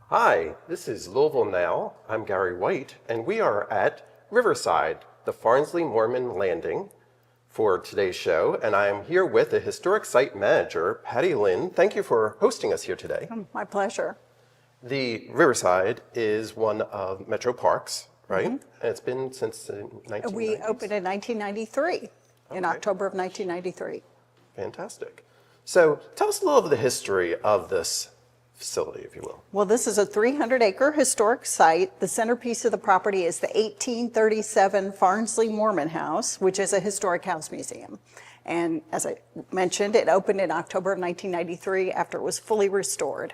Hi, this is Louisville Now. I'm Gary White, and we are at Riverside, the Farnsley-Moreman Landing for today's show, and I am here with the Historic Site Manager, Patti Lynn. Thank you for hosting us here today. My pleasure. The Riverside is one of Metro Parks, right? And it's been since the 1990s? We opened in 1993, in October of 1993. Fantastic. So tell us a little of the history of this facility, if you will. Well, this is a 300-acre historic site. The centerpiece of the property is the 1837 Farnsley-Moreman House, which is a historic house museum. And as I mentioned, it opened in October of 1993 after it was fully restored.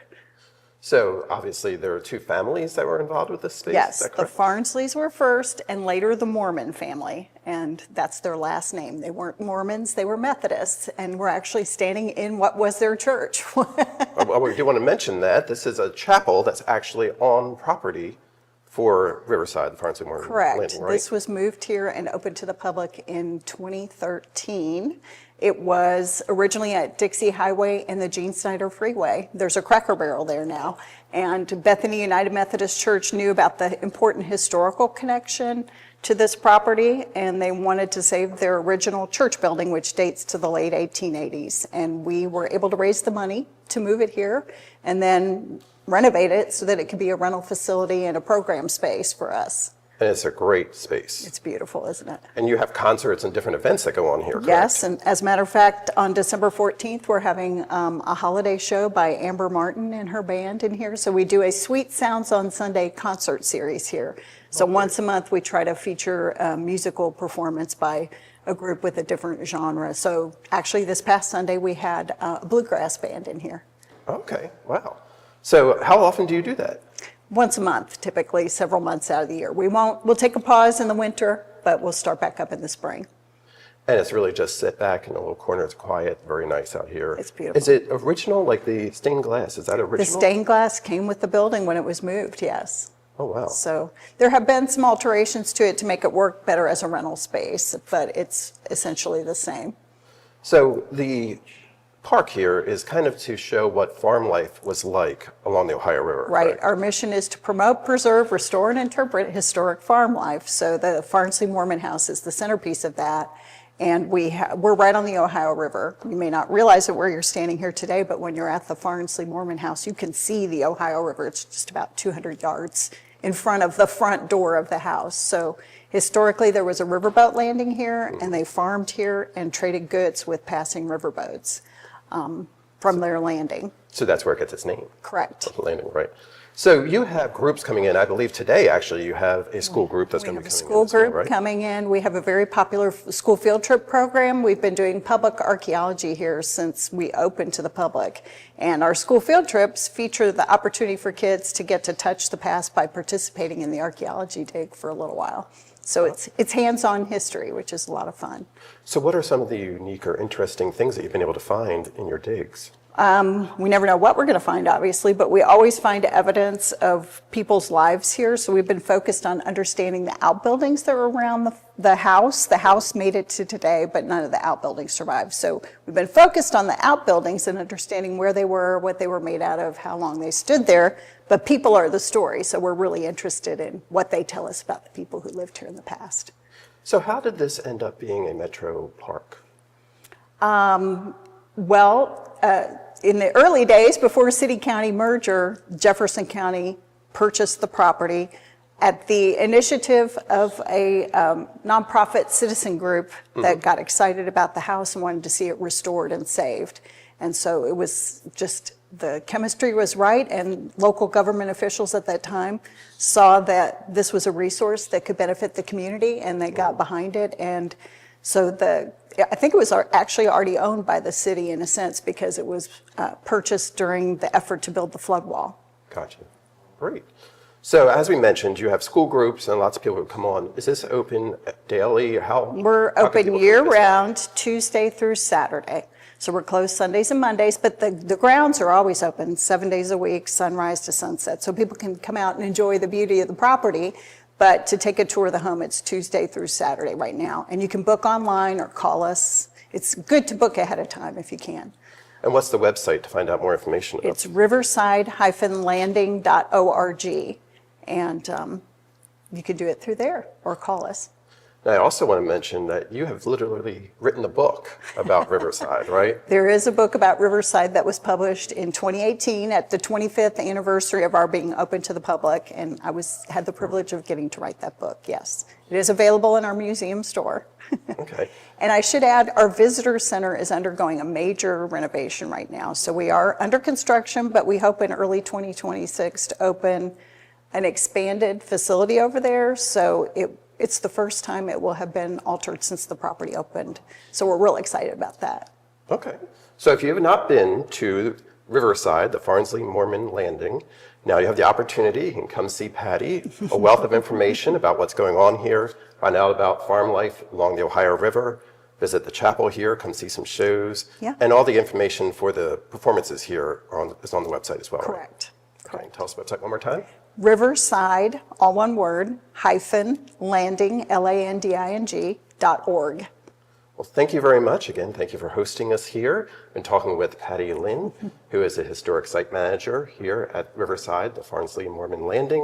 So obviously there are two families that were involved with this space? Yes, is that the correct? Farnsleys were first and later the Moreman family, and that's their last name. They weren't Mormons, they were Methodists, and we're actually standing in what was their church. Well, we do want to mention that this is a chapel that's actually on property for Riverside, the Farnsley-Moreman Correct. Landing, right? This was moved here and opened to the public in 2013. It was originally at Dixie Highway and the Gene Snyder Freeway. There's a Cracker Barrel there now. And Bethany United Methodist Church knew about the important historical connection to this property, and they wanted to save their original church building, which dates to the late 1880s. And we were able to raise the money to move it here and then renovate it so that it could be a rental facility and a program space for us. And it's a great space. It's beautiful, isn't it? And you have concerts and different events that go on here, correct? Yes, and as a matter of fact, on December 14th, we're having a holiday show by Amber Martin and her band in here. So we do a Sweet Sounds on Sunday concert series here. So once a month, we try to feature a musical performance by a group with a different genre. So actually, this past Sunday, we had a bluegrass band in here. Okay, wow. So how often do you do that? Once a month, typically, several months out of the year. We'll take a pause in the winter, but we'll start back up in the spring. And it's really just sit back in a little corner. It's quiet, very nice out here. It's beautiful. Is it original, like the stained glass? Is that original? The stained glass came with the building when it was moved, yes. Oh, wow. So there have been some alterations to it to make it work better as a rental space, but it's essentially the same. So the park here is kind of to show what farm life was like along the Ohio River. Right. Correct? Our mission is to promote, preserve, restore, and interpret historic farm life. So the Farnsley-Moreman House is the centerpiece of that. And we're right on the Ohio River. You may not realize it where you're standing here today, but when you're at the Farnsley-Moreman House, you can see the Ohio River. It's just about 200 yards in front of the front door of the house. So historically, there was a riverboat landing here, and they farmed here and traded goods with passing riverboats from their landing. So that's where it gets its name. Correct. Landing, right. So you have groups coming in. I believe today, actually, you have a school group that's going to be coming in. We have a school group right? coming in. We have a very popular school field trip program. We've been doing public archaeology here since we opened to the public. And our school field trips feature the opportunity for kids to get to touch the past by participating in the archaeology dig for a little while. So it's hands-on history, which is a lot of fun. So what are some of the unique or interesting things that you've been able to find in your digs? We never know what we're going to find, obviously, but we always find evidence of people's lives here. So we've been focused on understanding the outbuildings that were around the house. The house made it to today, but none of the outbuildings survived. So we've been focused on the outbuildings and understanding where they were, what they were made out of, how long they stood there. But people are the story, so we're really interested in what they tell us about the people who lived here in the past. So how did this end up being a metro park? In the early days, before city-county merger, Jefferson County purchased the property at the initiative of a nonprofit citizen group that got excited about the house and wanted to see it restored and saved. And so it was just, the chemistry was right, and local government officials at that time saw that this was a resource that could benefit the community, and they got behind it. And so I think it was actually already owned by the city in a sense, because it was purchased during the effort to build the flood wall. Gotcha. Great. So as we mentioned, you have school groups and lots of people who come on. Is this open daily? We're open year-round, Tuesday through Saturday. So we're closed Sundays and Mondays, but the grounds are always open 7 days a week, sunrise to sunset. So people can come out and enjoy the beauty of the property. But to take a tour of the home, it's Tuesday through Saturday right now. And you can book online or call us. It's good to book ahead of time if you can. And what's the website to find out more information about? It's riverside-landing.org, and you can do it through there or call us. And I also want to mention that you have literally written a book about Riverside, right? There is a book about Riverside that was published in 2018 at the 25th anniversary of our being open to the public, and I had the privilege of getting to write that book, yes. It is available in our museum store. Okay. And I should add, our visitor center is undergoing a major renovation right now. So we are under construction, but we hope in early 2026 to open an expanded facility over there. So it's the first time it will have been altered since the property opened. So we're real excited about that. Okay. So if you have not been to Riverside, the Farnsley-Moreman Landing, now you have the opportunity. You can come see Patti, a wealth of information about what's going on here, find out about farm life along the Ohio River, visit the chapel here, come see some shows, Yeah. and all the information for the performances here is on the website as well, right? Correct. Okay. Tell us the website one more time. Riverside, all one word, -landing, LANDING.org. Well, thank you very much. Again, thank you for hosting us here and talking with Patti Lynn, who is a historic site manager here at Riverside, the Farnsley-Moreman Landing.